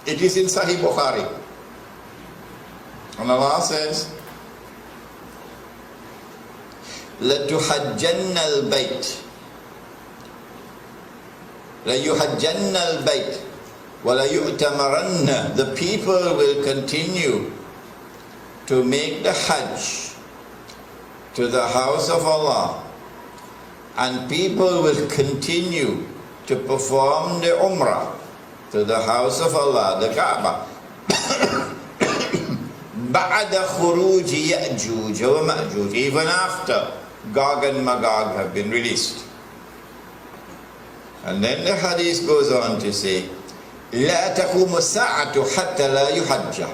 It is in Sahih Bukhari. And Allah says, لَتُحَجَّنَّ الْبَيْتِ لَيُحَجَّنَّ الْبَيْتِ وَلَيُؤْتَمَرَنَّ. The people will continue to make the Hajj to the house of Allah, and people will continue to perform the Umrah to the house of Allah, the Kaaba. بَعْدَ خُرُوجِ يَأْجُوجَ وَمَأْجُوجَ. Even after Gog and Magog have been released. And then the hadith goes on to say, لَا تَقُومُ السَّاعَةُ حَتَّى لَا يُحَجَّ.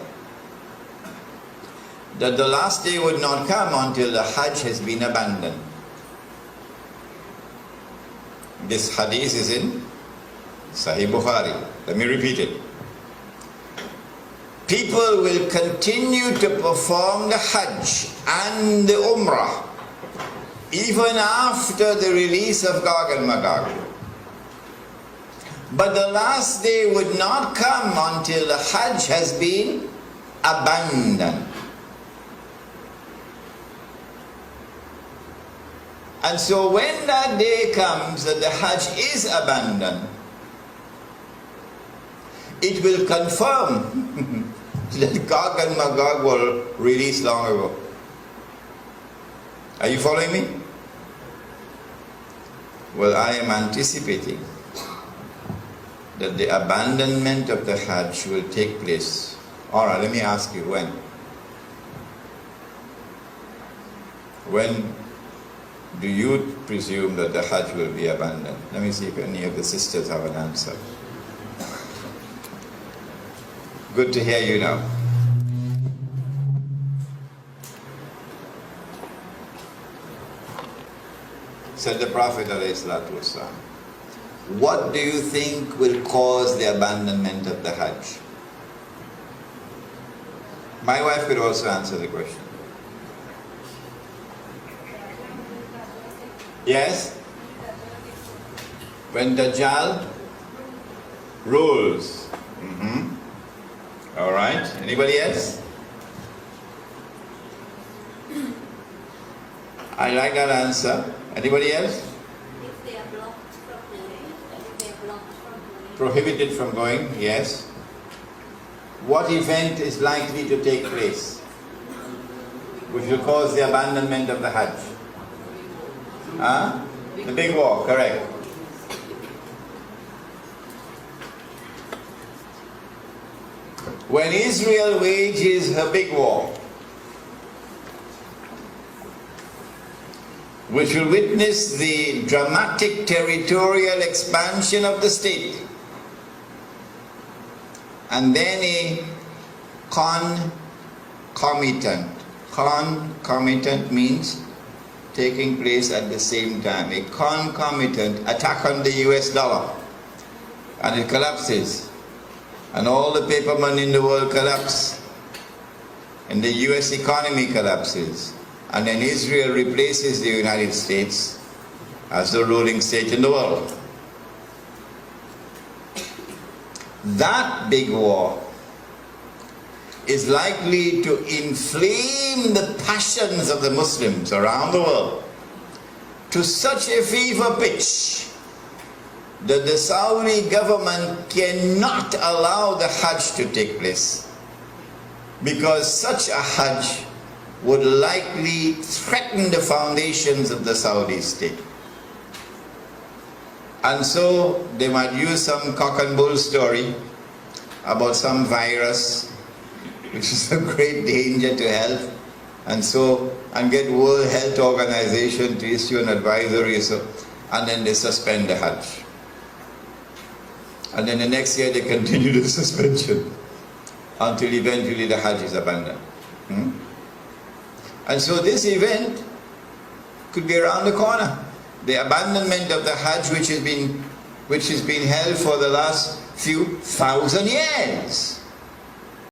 That the last day would not come until the Hajj has been abandoned. This hadith is in Sahih Bukhari. Let me repeat it. People will continue to perform the Hajj and the Umrah even after the release of Gog and Magog. But the last day would not come until the Hajj has been abandoned. And so when that day comes that the Hajj is abandoned, it will confirm that Gog and Magog were released long ago. Are you following me? Well, I am anticipating that the abandonment of the Hajj will take place. Alright, let me ask you, when? When do you presume that the Hajj will be abandoned? Let me see if any of the sisters have an answer. Good to hear you now. Said the Prophet ﷺ, what do you think will cause the abandonment of the Hajj? My wife could also answer the question. Yes? When Dajjal rules. All right. Anybody else? I like that answer. Anybody else? If they are blocked from going, if they are blocked from going. Prohibited from going, yes. What event is likely to take place which will cause the abandonment of the Hajj? Huh? The big war, correct. When Israel wages her big war, which will witness the dramatic territorial expansion of the state, and then a concomitant means taking place at the same time, a concomitant attack on the US dollar, and it collapses, and all the paper money in the world collapse, and the US economy collapses, and then Israel replaces the United States as the ruling state in the world. That big war is likely to inflame the passions of the Muslims around the world to such a fever pitch that the Saudi government cannot allow the Hajj to take place, because such a Hajj would likely threaten the foundations of the Saudi state. And so they might use some cock and bull story about some virus which is a great danger to health, and get World Health Organization to issue an advisory, and then they suspend the Hajj. And then the next year they continue the suspension until eventually the Hajj is abandoned. And so this event could be around the corner. The abandonment of the Hajj, which has been held for the last few thousand years.